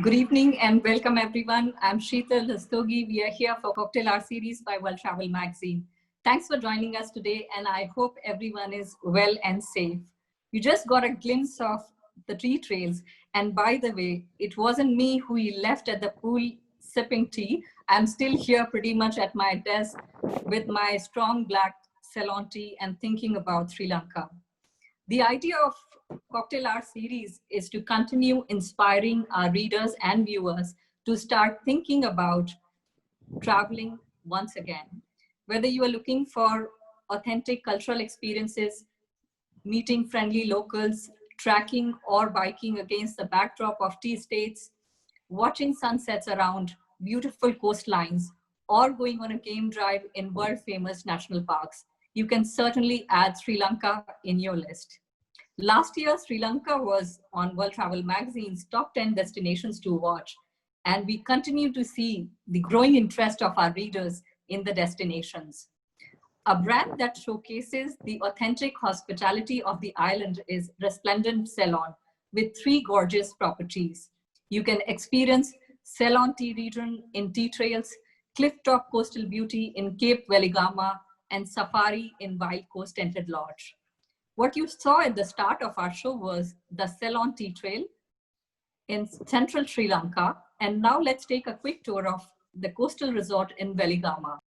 Good evening and welcome everyone. I'm Sheetal Rastogi. We are here for Cocktail Art Series by World Travel Magazine. Thanks for joining us today and I hope everyone is well and safe. You just got a glimpse of the tea trails, and by the way, it wasn't me who left at the pool sipping tea. I'm still here pretty much at my desk with my strong black Ceylon tea and thinking about Sri Lanka. The idea of Cocktail Art Series is to continue inspiring our readers and viewers to start thinking about traveling once again. Whether you are looking for authentic cultural experiences, meeting friendly locals, trekking or biking against the backdrop of tea estates, watching sunsets around beautiful coastlines, or going on a game drive in world famous national parks, you can certainly add Sri Lanka in your list. Last year, Sri Lanka was on World Travel Magazine's top 10 destinations to watch, and we continue to see the growing interest of our readers in the destinations. A brand that showcases the authentic hospitality of the island is Resplendent Ceylon, with 3 gorgeous properties. You can experience Ceylon tea region in tea trails, cliff-top coastal beauty in Cape Veligama, and safari in Wild Coast Tented Lodge. What you saw at the start of our show was the Ceylon Tea Trail in central Sri Lanka. And now let's take a quick tour of the coastal resort in Veligama.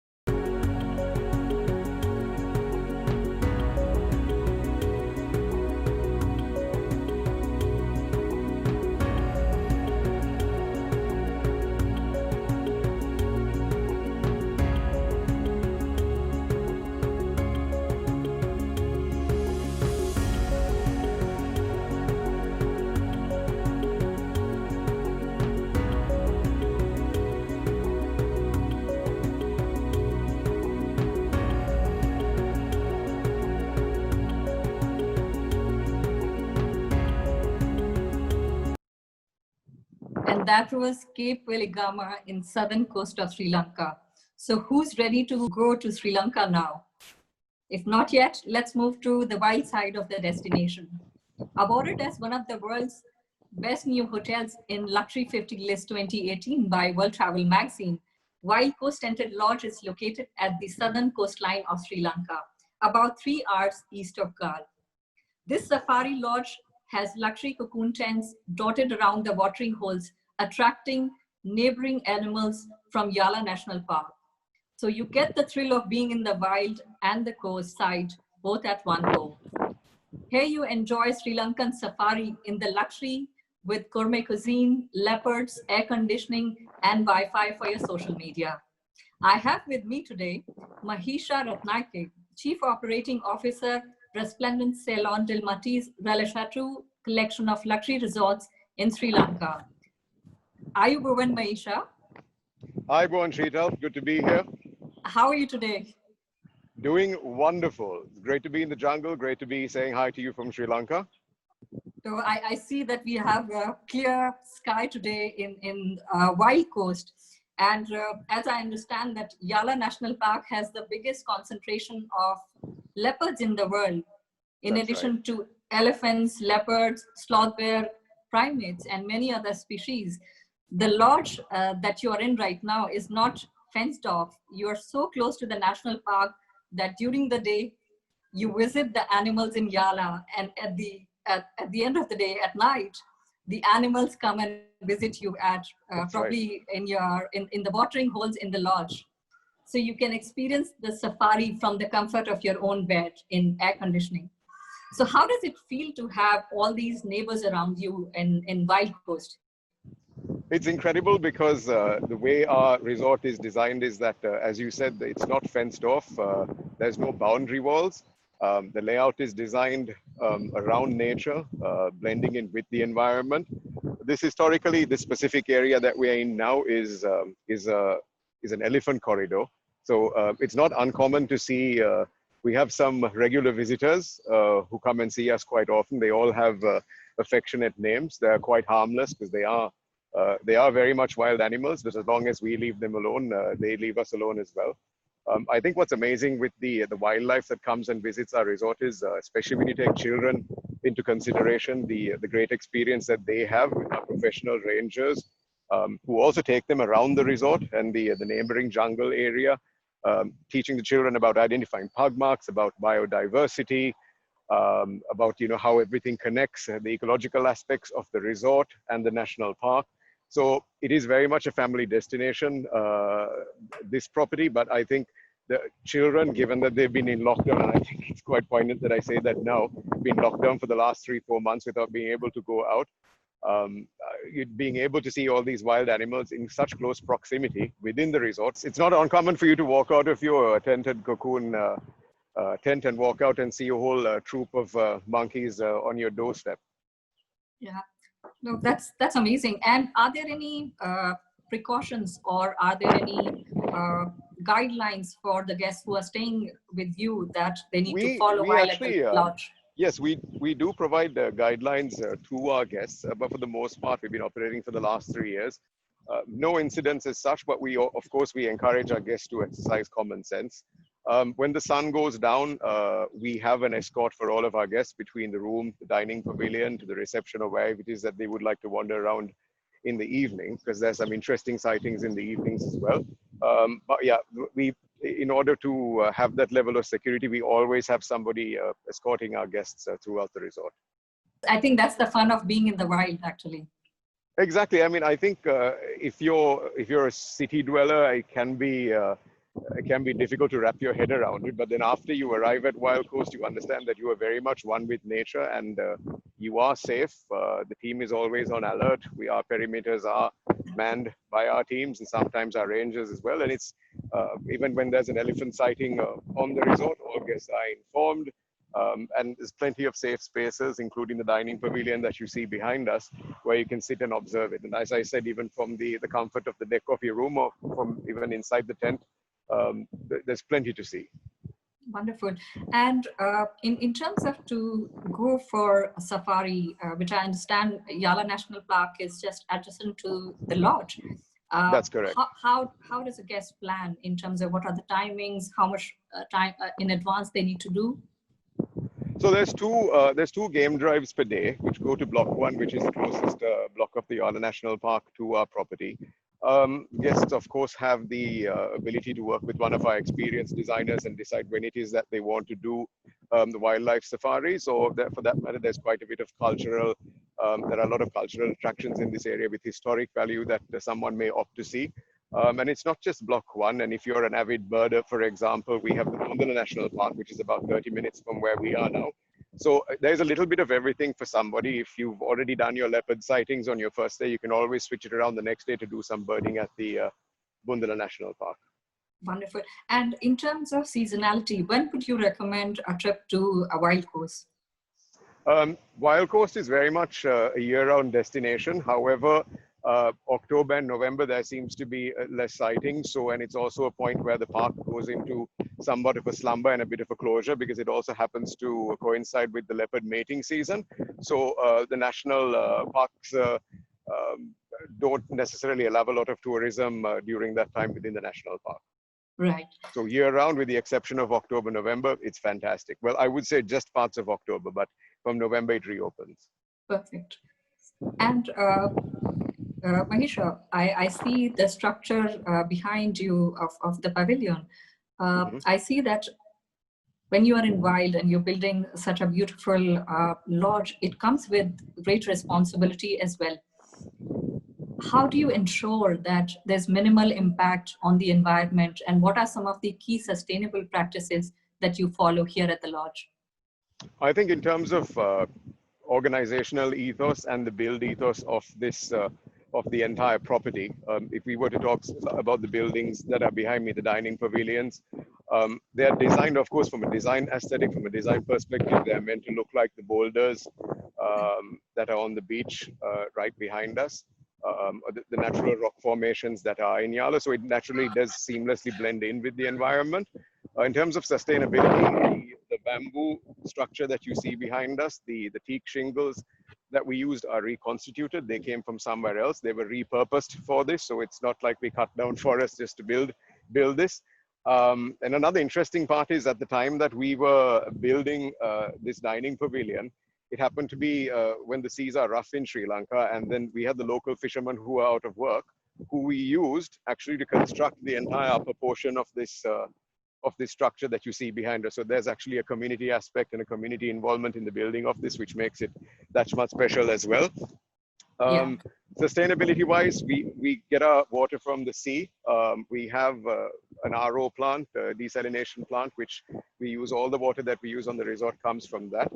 And that was Cape Veligama in southern coast of Sri Lanka. So who's ready to go to Sri Lanka now? If not yet, let's move to the wild side of the destination. Awarded as one of the world's best new hotels in Luxury 50 List 2018 by World Travel Magazine, Wild Coast Tented Lodge is located at the southern coastline of Sri Lanka, about 3 hours east of Galle. This safari lodge has luxury cocoon tents dotted around the watering holes, attracting neighboring animals from Yala National Park. So you get the thrill of being in the wild and the coast side, both at one go. Here you enjoy Sri Lankan safari in the luxury with gourmet cuisine, leopards, air conditioning, and Wi-Fi for your social media. I have with me today Mahisha Ratnake, Chief Operating Officer, Resplendent Ceylon Dilmati's Relashatu collection of luxury resorts in Sri Lanka. Ayubovan, Mahisha. Hi, Bhuvan Sheetal. Good to be here. How are you today? Doing wonderful. Great to be in the jungle. Great to be saying hi to you from Sri Lanka. So I see that we have a clear sky today in Wild Coast. And as I understand that Yala National Park has the biggest concentration of leopards in the world, in That's addition right. to elephants, leopards, sloth bear, primates, and many other species. The lodge that you are in right now is not fenced off. You are so close to the national park that during the day, you visit the animals in Yala, and at the end of the day, at night, the animals come and visit you at probably right. in the watering holes in the lodge. So you can experience the safari from the comfort of your own bed in air conditioning. So how does it feel to have all these neighbors around you in Wild Coast? It's incredible because the way our resort is designed is that, as you said, it's not fenced off. There's no boundary walls. The layout is designed around nature, blending in with the environment. This specific area that we're in now is an elephant corridor. So it's not uncommon to see. We have some regular visitors who come and see us quite often. They all have affectionate names. They're quite harmless because they are very much wild animals, but as long as we leave them alone, they leave us alone as well. I think what's amazing with the wildlife that comes and visits our resort is, especially when you take children into consideration, the great experience that they have with our professional rangers who also take them around the resort and the neighboring jungle area, teaching the children about identifying pug marks, about biodiversity, about how everything connects, the ecological aspects of the resort and the national park. So it is very much a family destination, this property, but I think the children, given that they've been in lockdown, and I think it's quite poignant that I say that now, been locked down for the last 3-4 months without being able to go out, being able to see all these wild animals in such close proximity within the resorts. It's not uncommon for you to walk out of your tented cocoon tent and walk out and see a whole troop of monkeys on your doorstep. Yeah, no, that's amazing. And are there any precautions, or are there any guidelines for the guests who are staying with you that they need to follow while actually, at the lodge? Yes, we do provide guidelines to our guests, but for the most part, we've been operating for the last 3 years. No incidents as such, but of course, we encourage our guests to exercise common sense. When the sun goes down, we have an escort for all of our guests between the room, the dining pavilion, to the reception, or wherever it is that they would like to wander around in the evening, because there's some interesting sightings in the evenings as well. But yeah, in order to have that level of security, we always have somebody escorting our guests throughout the resort. I think that's the fun of being in the wild, actually. Exactly. I mean, I think if you're a city dweller, it can be difficult to wrap your head around it. But then after you arrive at Wild Coast, you understand that you are very much one with nature, and you are safe. The team is always on alert. Our perimeters are manned by our teams and sometimes our rangers as well. And it's even when there's an elephant sighting on the resort, all guests are informed. And there's plenty of safe spaces, including the dining pavilion that you see behind us, where you can sit and observe it. And as I said, even from the comfort of the deck of your room, or from even inside the tent, there's plenty to see. Wonderful. And in terms of to go for a safari, which I understand Yala National Park is just adjacent to the lodge. That's correct. How does a guest plan in terms of what are the timings, how much time in advance they need to do? So there's two game drives per day, which go to Block 1, which is the closest block of the Yala National Park to our property. Guests, of course, have the ability to work with one of our experienced designers and decide when it is that they want to do the wildlife safaris, or for that matter, there's quite a bit of cultural, there are a lot of cultural attractions in this area with historic value that someone may opt to see. And it's not just Block 1. And if you're an avid birder, for example, we have the Bundala National Park, which is about 30 minutes from where we are now. So there's a little bit of everything for somebody. If you've already done your leopard sightings on your first day, you can always switch it around the next day to do some birding at the Bundala National Park. Wonderful. And in terms of seasonality, when would you recommend a trip to a Wild Coast? Wild Coast is very much a year-round destination. However, October and November, there seems to be less sightings. So, and it's also a point where the park goes into somewhat of a slumber and a bit of a closure, because it also happens to coincide with the leopard mating season. So the national parks don't necessarily allow a lot of tourism during that time within the national park. Right. So year-round, with the exception of October, November, it's fantastic. Well, I would say just parts of October, but from November it reopens. Perfect. And Mahisha, I see the structure behind you of the pavilion. I see that when you are in wild and you're building such a beautiful lodge, it comes with great responsibility as well. How do you ensure that there's minimal impact on the environment, and what are some of the key sustainable practices that you follow here at the lodge? I think in terms of organizational ethos and the build ethos of this of the entire property, if we were to talk about the buildings that are behind me, the dining pavilions, they're designed, of course, from a design aesthetic, from a design perspective. They're meant to look like the boulders that are on the beach right behind us. The natural rock formations that are in Yala. So it naturally does seamlessly blend in with the environment. In terms of sustainability, the bamboo structure that you see behind us, the teak shingles that we used are reconstituted. They came from somewhere else. They were repurposed for this. So it's not like we cut down forests just to build this. And another interesting part is, at the time that we were building this dining pavilion, It happened to be when the seas are rough in Sri Lanka, and then we had the local fishermen who were out of work, who we used actually to construct the entire upper portion of this structure that you see behind us. So there's actually a community aspect and a community involvement in the building of this, which makes it that much special as well. Yeah. Sustainability wise, we get our water from the sea. We have an RO plant, a desalination plant, which we use. All the water that we use on the resort comes from that.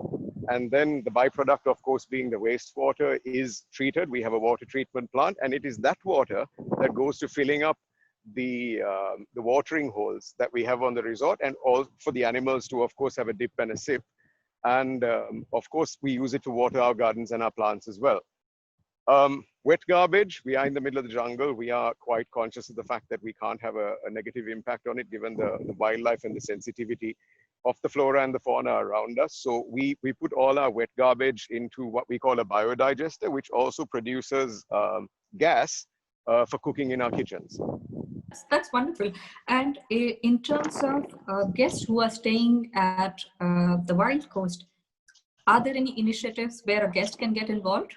And then the byproduct, of course, being the wastewater is treated. We have a water treatment plant, and it is that water that goes to filling up the watering holes that we have on the resort, and all for the animals to, of course, have a dip and a sip. And of course, we use it to water our gardens and our plants as well. Wet garbage, we are in the middle of the jungle. We are quite conscious of the fact that we can't have a negative impact on it, given the wildlife and the sensitivity of the flora and the fauna around us. So we put all our wet garbage into what we call a biodigester, which also produces gas for cooking in our kitchens. That's wonderful. And in terms of guests who are staying at the Wild Coast, are there any initiatives where a guest can get involved?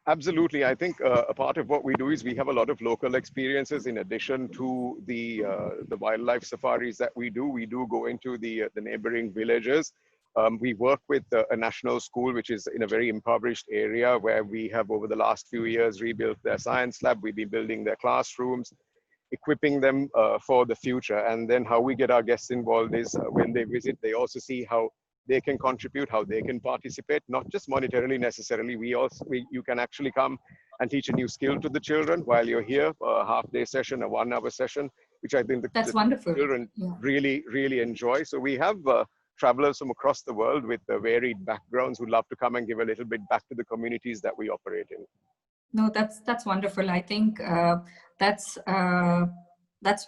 Absolutely. I think a part of what we do is we have a lot of local experiences in addition to the wildlife safaris that we do. We do go into the neighboring villages. We work with a national school, which is in a very impoverished area, where we have over the last few years rebuilt their science lab. We've been building their classrooms, equipping them for the future. And then how we get our guests involved is when they visit, they also see how they can contribute, how they can participate, not just monetarily necessarily. You can actually come and teach a new skill to the children while you're here, a half-day session, a 1-hour session, which I think the wonderful. Children really, really enjoy. So we have travelers from across the world with varied backgrounds who love to come and give a little bit back to the communities that we operate in. No, that's wonderful. I think that's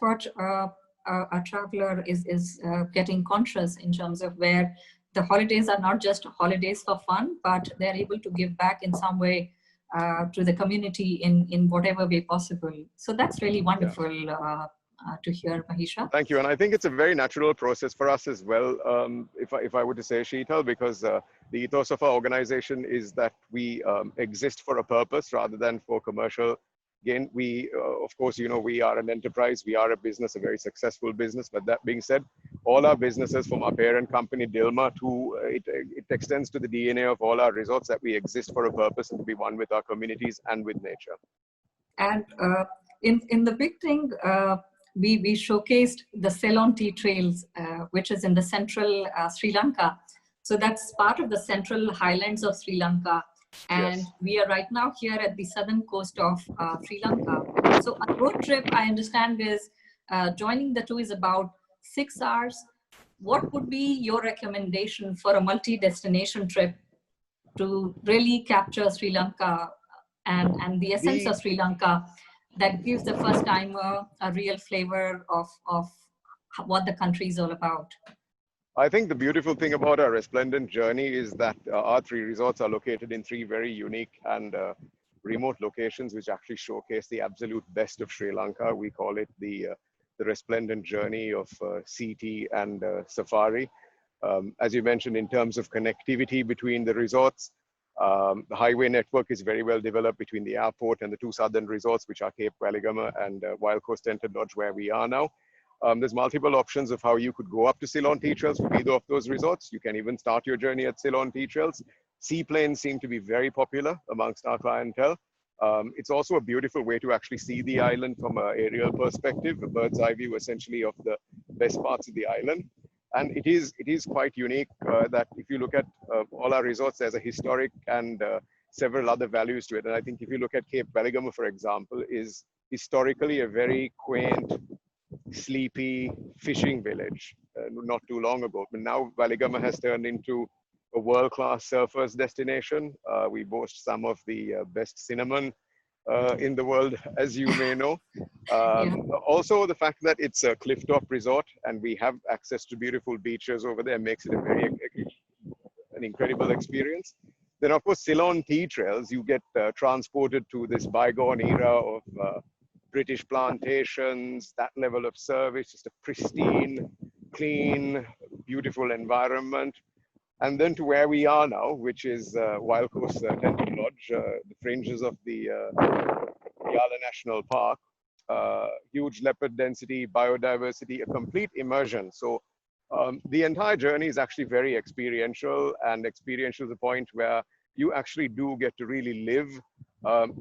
what a traveler is getting conscious in terms of where the holidays are not just holidays for fun, but they're able to give back in some way to the community in whatever way possible. So that's really wonderful to hear, Mahisha. Thank you. And I think it's a very natural process for us as well, if I were to say, Sheetal, because the ethos of our organization is that we exist for a purpose rather than for commercial gain. We, of course, we are an enterprise, we are a business, a very successful business. But that being said, all our businesses from our parent company, Dilma, to it extends to the DNA of all our resorts, that we exist for a purpose and to be one with our communities and with nature. And in the big thing, we showcased the Ceylon tea trails, which is in the central Sri Lanka. So that's part of the central highlands of Sri Lanka. And we are right now here at the southern coast of Sri Lanka. So a road trip, I understand, is joining the two is about 6 hours. What would be your recommendation for a multi-destination trip to really capture Sri Lanka and the essence of Sri Lanka, that gives the first timer a real flavor of what the country is all about? I think the beautiful thing about our Resplendent journey is that our 3 resorts are located in 3 very unique and remote locations, which actually showcase the absolute best of Sri Lanka. We call it the Resplendent journey of CT and Safari. As you mentioned, in terms of connectivity between the resorts, the highway network is very well developed between the airport and the 2 southern resorts, which are Cape Waligama and Wild Coast Tented Lodge, where we are now. There's multiple options of how you could go up to Ceylon tea trails from either of those resorts. You can even start your journey at Ceylon tea trails. Seaplanes seem to be very popular amongst our clientele. It's also a beautiful way to actually see the island from an aerial perspective, a bird's eye view essentially of the best parts of the island. And it is quite unique that if you look at all our resorts, there's a historic and several other values to it. And I think if you look at Cape Waligama, for example, is historically a very quaint, sleepy fishing village not too long ago. But now Waligama has turned into a world-class surfers destination. We boast some of the best cinnamon in the world, as you may know. Also, the fact that it's a cliff-top resort and we have access to beautiful beaches over there makes it an incredible experience. Then, of course, Ceylon tea trails, you get transported to this bygone era of British plantations, that level of service, just a pristine, clean, beautiful environment. and then to where we are now, which is Wild Coast Tented Lodge, the fringes of the Yala National Park. Huge leopard density, biodiversity, a complete immersion. So the entire journey is actually very experiential, and experiential to the point where you actually do get to really live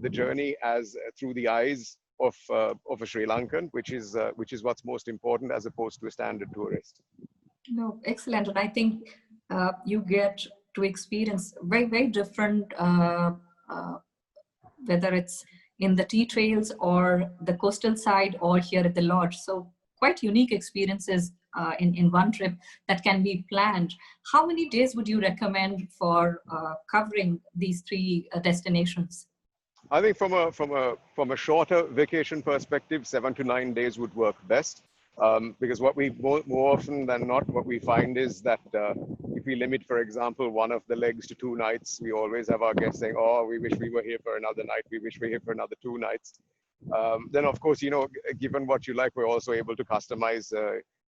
the journey as through the eyes of a Sri Lankan, which is what's most important as opposed to a standard tourist. No, excellent. And I think you get to experience very, very different, whether it's in the tea trails or the coastal side or here at the lodge. So quite unique experiences in one trip that can be planned. How many days would you recommend for covering these three destinations? I think from a shorter vacation perspective, 7 to 9 days would work best. Because what we more often than not, what we find is that if we limit, for example, one of the legs to 2 nights, we always have our guests saying, "Oh, we wish we were here for another night. We wish we were here for another 2 nights." Then, of course, given what you like, we're also able to customize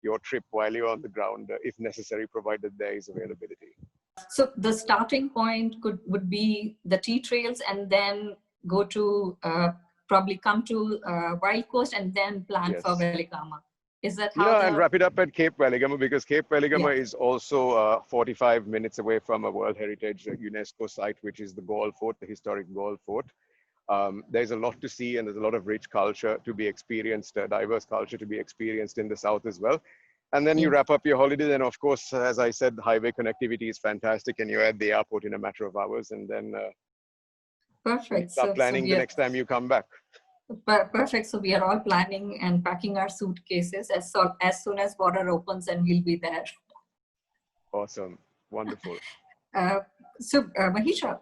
your trip while you're on the ground, if necessary, provided there is availability. So the starting point would be the tea trails, and then go to probably come to Wild Coast, and then plan Yes. for Velikama. Is that how? Yeah, and wrap it up at Cape Veligama, because Cape Veligama Yeah. is also 45 minutes away from a World Heritage UNESCO site, which is the Gaul Fort, the historic Gaul Fort. There's a lot to see, and there's a lot of rich culture to be experienced, diverse culture to be experienced in the south as well. And then you wrap up your holiday, and of course, as I said, the highway connectivity is fantastic, and you're at the airport in a matter of hours, and then Perfect. start planning the next time you come back. Perfect. So we are all planning and packing our suitcases as soon as border opens, and we'll be there. Awesome. Wonderful. Mahisha,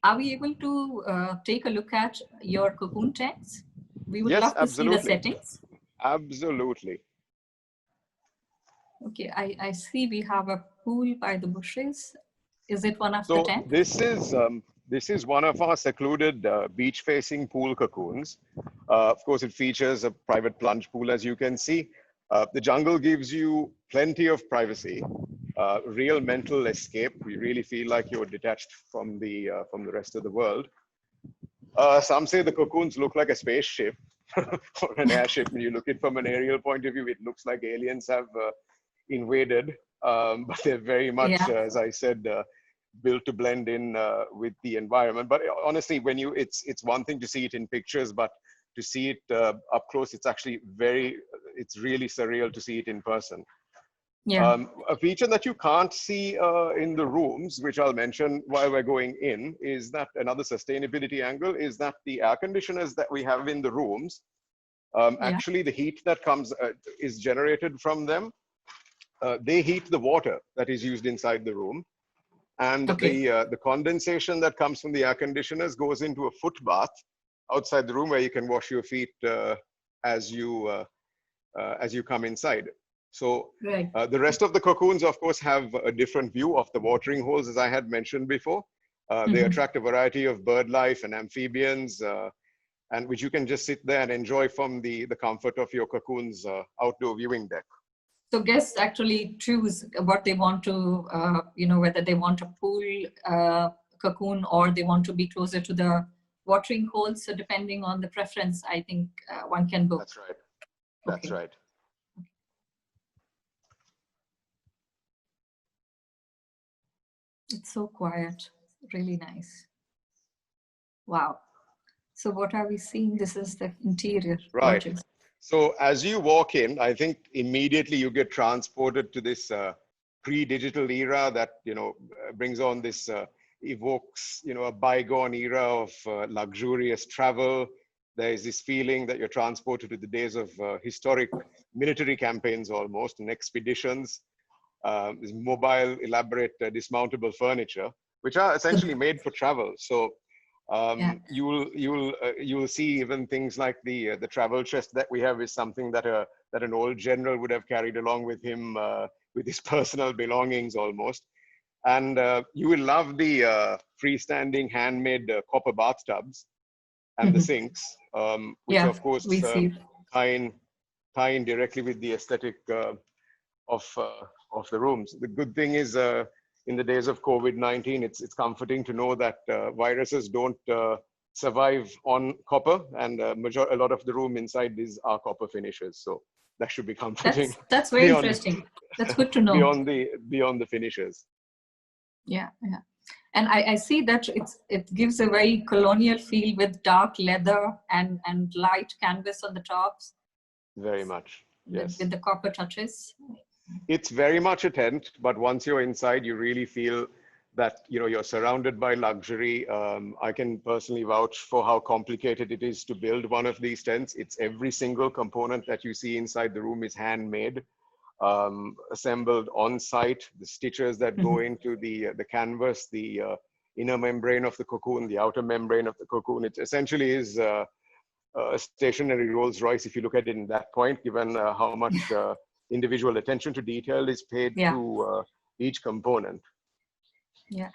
are we able to take a look at your cocoon tents? We would love to see the settings. Absolutely. Okay, I see we have a pool by the bushes. Is it one of the So tents? this is one of our secluded beach-facing pool cocoons. Of course, it features a private plunge pool, as you can see. The jungle gives you plenty of privacy, real mental escape. You really feel like you're detached from the rest of the world. Some say the cocoons look like a spaceship or an airship. When you look at it from an aerial point of view, it looks like aliens have invaded, but they're very much, as I said, built to blend in with the environment. But honestly, when it's one thing to see it in pictures, but to see it up close, it's actually it's really surreal to see it in person. Yeah. A feature that you can't see in the rooms, which I'll mention while we're going in, is that another sustainability angle is that the air conditioners that we have in the rooms, actually the heat that comes is generated from them. They heat the water that is used inside the room. And the condensation that comes from the air conditioners goes into a foot bath outside the room where you can wash your feet as you come inside. So the rest of the cocoons, of course, have a different view of the watering holes, as I had mentioned before. They attract a variety of bird life and amphibians, and which you can just sit there and enjoy from the comfort of your cocoon's outdoor viewing deck. So guests actually choose what they want to, whether they want a pool cocoon or they want to be closer to the watering holes. So depending on the preference, I think one can book. That's right. That's right. It's so quiet, really nice. Wow. So what are we seeing? This is the interior. Right. Gorgeous. So as you walk in, I think immediately you get transported to this pre-digital era that, brings on this, evokes, a bygone era of luxurious travel. There is this feeling that you're transported to the days of historic military campaigns almost, and expeditions. This mobile, elaborate, dismountable furniture, which are essentially made for travel. So you will see even things like the travel chest that we have is something that an old general would have carried along with him with his personal belongings almost. And you will love the freestanding handmade copper bathtubs and the sinks, which of course tie in directly with the aesthetic of the rooms. The good thing is in the days of COVID-19, it's comforting to know that viruses don't survive on copper, and a lot of the room inside these are copper finishes. So that should be comforting. That's very interesting. That's good to know. Beyond the finishes. Yeah, yeah. And I see that it gives a very colonial feel with dark leather and light canvas on the tops. Very much, yes. With the copper touches. It's very much a tent, but once you're inside, you really feel that you're surrounded by luxury. I can personally vouch for how complicated it is to build one of these tents. It's every single component that you see inside the room is handmade, assembled on site. The stitches that go into the canvas, the inner membrane of the cocoon, the outer membrane of the cocoon. It essentially is a stationary Rolls Royce, if you look at it in that point, given how much individual attention to detail is paid to each component. Yeah.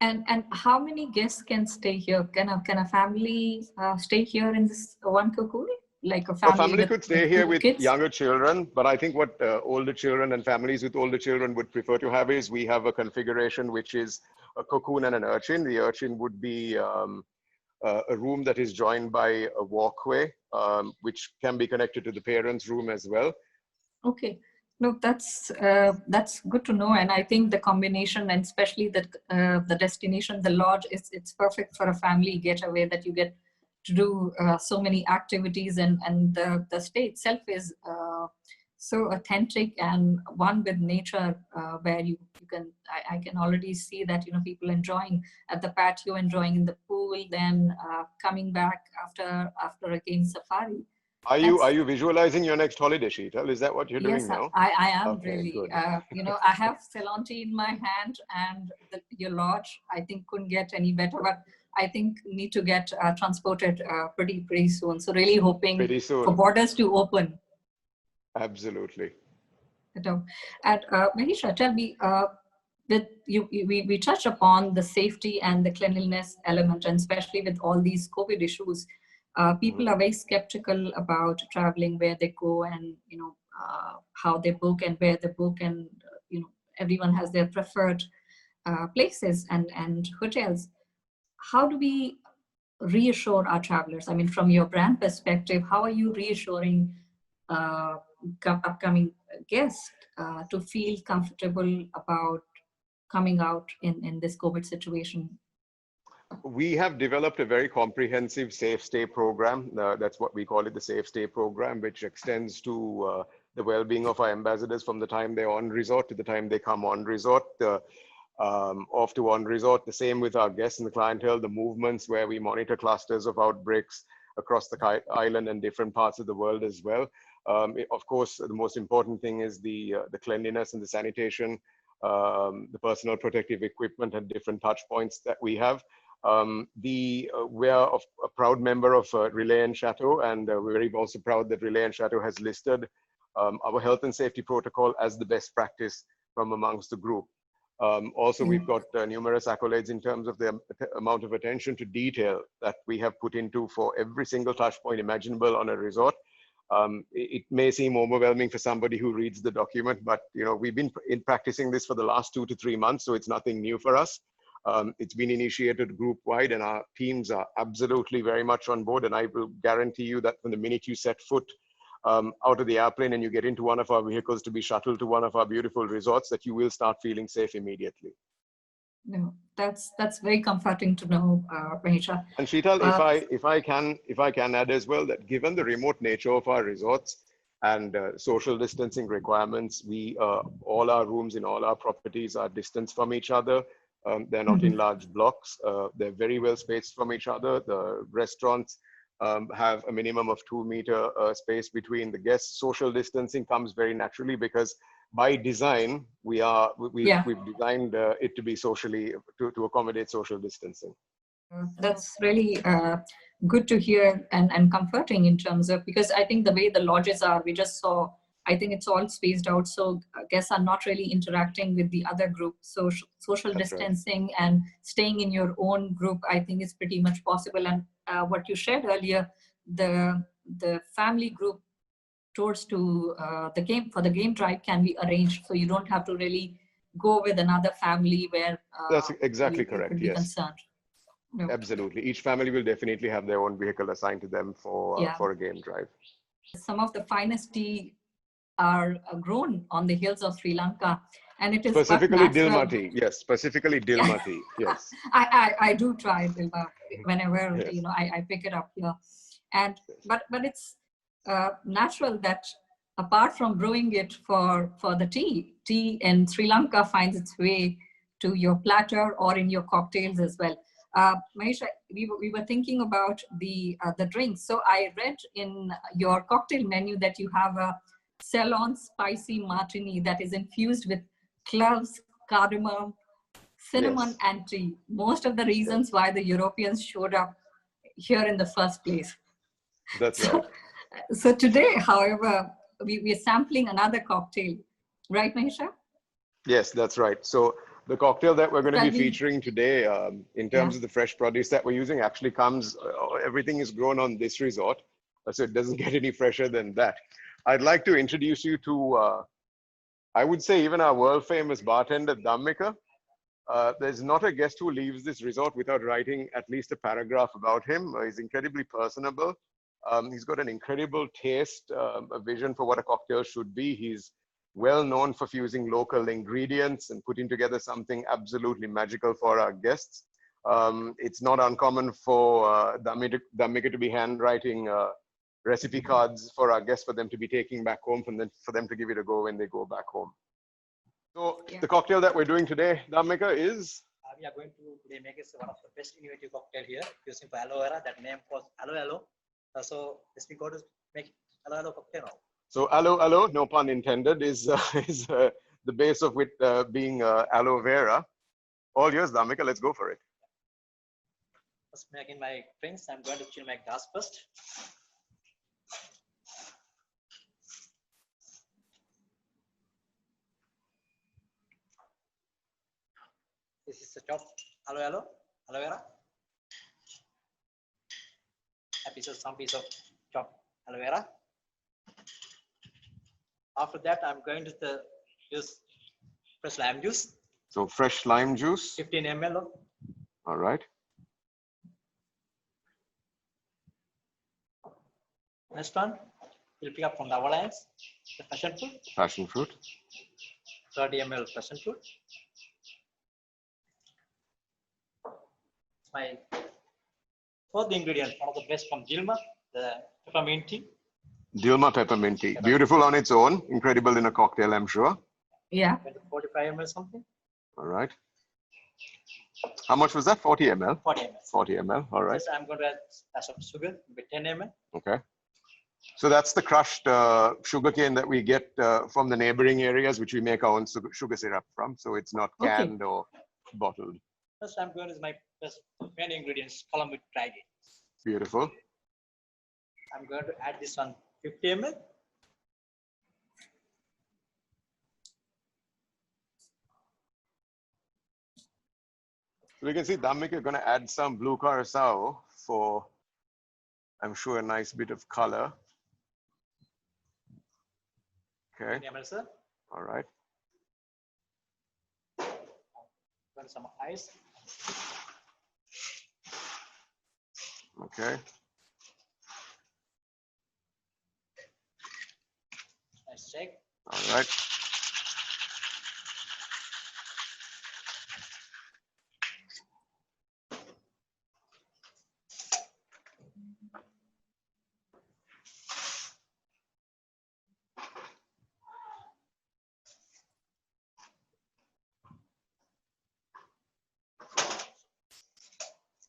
And how many guests can stay here? Can a family stay here in this one cocoon? Like a family could stay here with kids? Younger children, but I think what older children and families with older children would prefer to have is we have a configuration which is a cocoon and an urchin. The urchin would be a room that is joined by a walkway, which can be connected to the parents' room as well. Okay. No, that's good to know, and I think the combination, and especially the destination, the lodge, it's perfect for a family getaway, that you get to do so many activities, and the stay itself is so authentic and one with nature, where you can I can already see that people enjoying at the patio, enjoying in the pool, then coming back after again safari. Are you visualizing your next holiday, Sheetal? Is that what you're doing now? I am, okay, really. I have Ceylonti in my hand, and your lodge, I think, couldn't get any better. But I think need to get transported pretty soon. So really hoping for borders to open. Absolutely. And Mahisha, tell me, we touched upon the safety and the cleanliness element, and especially with all these COVID issues. People are very skeptical about traveling, where they go, and how they book and where they book, and everyone has their preferred places and hotels. How do we reassure our travelers? I mean, from your brand perspective, how are you reassuring upcoming guests to feel comfortable about coming out in this COVID situation? We have developed a very comprehensive safe stay program. That's what we call it, the safe stay program, which extends to the well-being of our ambassadors from the time they're on resort to the time they come on resort, off to on resort. The same with our guests and the clientele, the movements where we monitor clusters of outbreaks across the island and different parts of the world as well. Of course, the most important thing is the cleanliness and the sanitation, the personal protective equipment and different touch points that we have. We are a proud member of Relay and Chateau, and we're very also proud that Relay and Chateau has listed our health and safety protocol as the best practice from amongst the group. Also, we've got numerous accolades in terms of the amount of attention to detail that we have put into for every single touch point imaginable on a resort. It may seem overwhelming for somebody who reads the document, but we've been practicing this for the last 2 to 3 months, so it's nothing new for us. It's been initiated group-wide, and our teams are absolutely very much on board. And I will guarantee you that from the minute you set foot out of the airplane and you get into one of our vehicles to be shuttled to one of our beautiful resorts, that you will start feeling safe immediately. No, that's very comforting to know, Mahisha. And Sheetal, if I can add as well, that given the remote nature of our resorts and social distancing requirements, all our rooms in all our properties are distanced from each other. They're not in large blocks. They're very well spaced from each other. The restaurants have a minimum of 2-meter space between the guests. Social distancing comes very naturally because by design, we've designed it to be to accommodate social distancing. That's really good to hear and comforting in terms of, because I think the way the lodges are, we just saw, I think it's all spaced out, so guests are not really interacting with the other group. So social distancing and staying in your own group, I think is pretty much possible. And what you shared earlier, the family group tours to the game drive can be arranged, so you don't have to really go with another family where That's exactly you correct. could be Yes, concerned. No. absolutely. Each family will definitely have their own vehicle assigned to them Yeah. for a game drive. Some of the finest tea are grown on the hills of Sri Lanka, and it is but Specifically natural. Dilma tea. Yes, specifically Dilma tea. Yes. I do try Dilma whenever Yes. I pick it up here, and but it's natural that apart from brewing it for the tea in Sri Lanka finds its way to your platter or in your cocktails as well. Mahesh, we were thinking about the drinks. So I read in your cocktail menu that you have a Ceylon spicy martini that is infused with cloves, cardamom, cinnamon, Yes. and tea. Most of the reasons why the Europeans showed up here in the first place. That's right. So today, however, we are sampling another cocktail, right, Mahisha? Yes, that's right. So the cocktail that we're going to Shall be we? featuring today, in Yeah. terms of the fresh produce that we're using, actually comes, everything is grown on this resort, so it doesn't get any fresher than that. I'd like to introduce you to, I would say, even our world famous bartender, Dhammika. There's not a guest who leaves this resort without writing at least a paragraph about him. He's incredibly personable. He's got an incredible taste, a vision for what a cocktail should be. He's well known for fusing local ingredients and putting together something absolutely magical for our guests. It's not uncommon for Dhammika to be handwriting recipe cards for our guests for them to be taking back home, for them to give it a go when they go back home. So the cocktail that we're doing today, Dhammika, is? We are going to today make it one of the best innovative cocktail here using for aloe vera. That name called aloe. So let's go to make aloe cocktail now. So aloe, no pun intended, is the base of it being aloe vera. All yours, Dhammika. Let's go for it. First, making my drinks. I'm going to chill my glass first. This is the chopped aloe vera. Some piece of chopped aloe vera. After that, I'm going to use fresh lime juice. So fresh lime juice. 15 ml. All right. Next one, we'll pick up from the avalanche, the passion fruit. Passion fruit. 30 ml passion fruit. My fourth ingredient, one of the best from Dilma, the peppermint tea. Dilma peppermint tea. Beautiful on its own. Incredible in a cocktail, I'm sure. Yeah. 45 ml something. All right. How much was that? 40 ml? 40 ml. 40 ml. All right. Yes, I'm going to add some sugar with 10 ml. Okay. So that's the crushed sugar cane that we get from the neighboring areas, which we make our own sugar syrup from. So it's not canned or bottled. First, I'm going to use my main ingredients, column with dried it. Beautiful. I'm going to add this one 50 ml. So we can see Dhammika is going to add some blue curacao for, I'm sure, a nice bit of color. Okay. 50 ml, sir. All right. Put some ice. Okay. Nice shake. All right.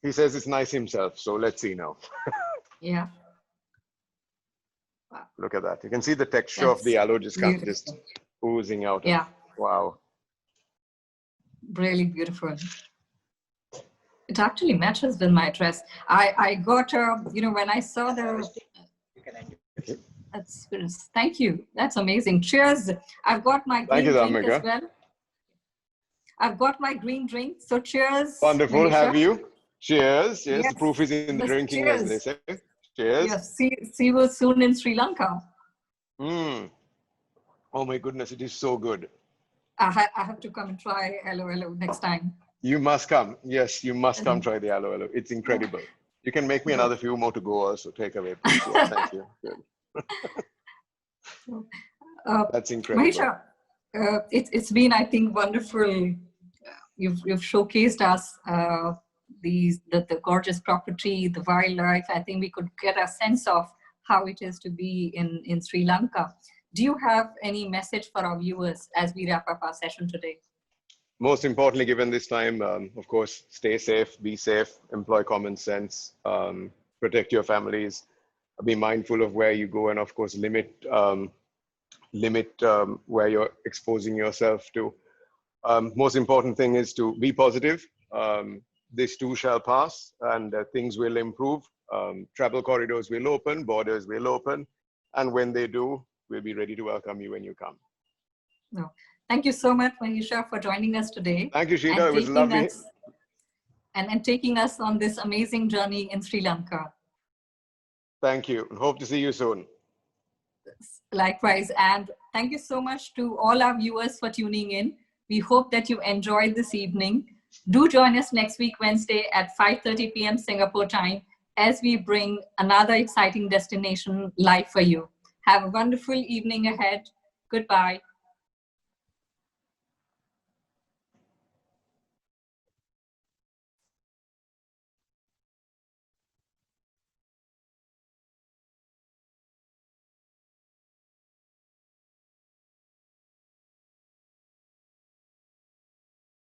He says it's nice himself, so let's see now. Yeah. Look at that. You can see the texture of the aloe just oozing out. Yeah. Wow. Really beautiful. It actually matches with my dress. I got when I saw the. Thank you. That's amazing. Cheers. I've got my green drink as well. I've got my green drink. So cheers. Wonderful. Manisha. Have you? Cheers. Yes, yes, the proof is in the drinking, cheers. as they say. Cheers. Yes, see you soon in Sri Lanka. Oh my goodness, it is so good. I have to come and try Hello Hello next time. You must come. Yes, you must come try the aloe aloe. It's incredible. You can make me another few more to go also. Take away, please. Yeah, thank you. Good. That's incredible. Mahisha, it's been, I think, wonderful. You've showcased us the gorgeous property, the wildlife. I think we could get a sense of how it is to be in Sri Lanka. Do you have any message for our viewers as we wrap up our session today? Most importantly, given this time, of course, stay safe, be safe, employ common sense, protect your families, be mindful of where you go, and of course, limit where you're exposing yourself to. Most important thing is to be positive. This too shall pass, and things will improve. Travel corridors will open, borders will open, and when they do, we'll be ready to welcome you when you come. No. Thank you so much, Mahisha, for joining us today. Thank you, Sheeta. It was lovely. And taking us on this amazing journey in Sri Lanka. Thank you. Hope to see you soon. Likewise. And thank you so much to all our viewers for tuning in. We hope that you enjoyed this evening. Do join us next week, Wednesday at 5:30 p.m. Singapore time, as we bring another exciting destination live for you. Have a wonderful evening ahead. Goodbye.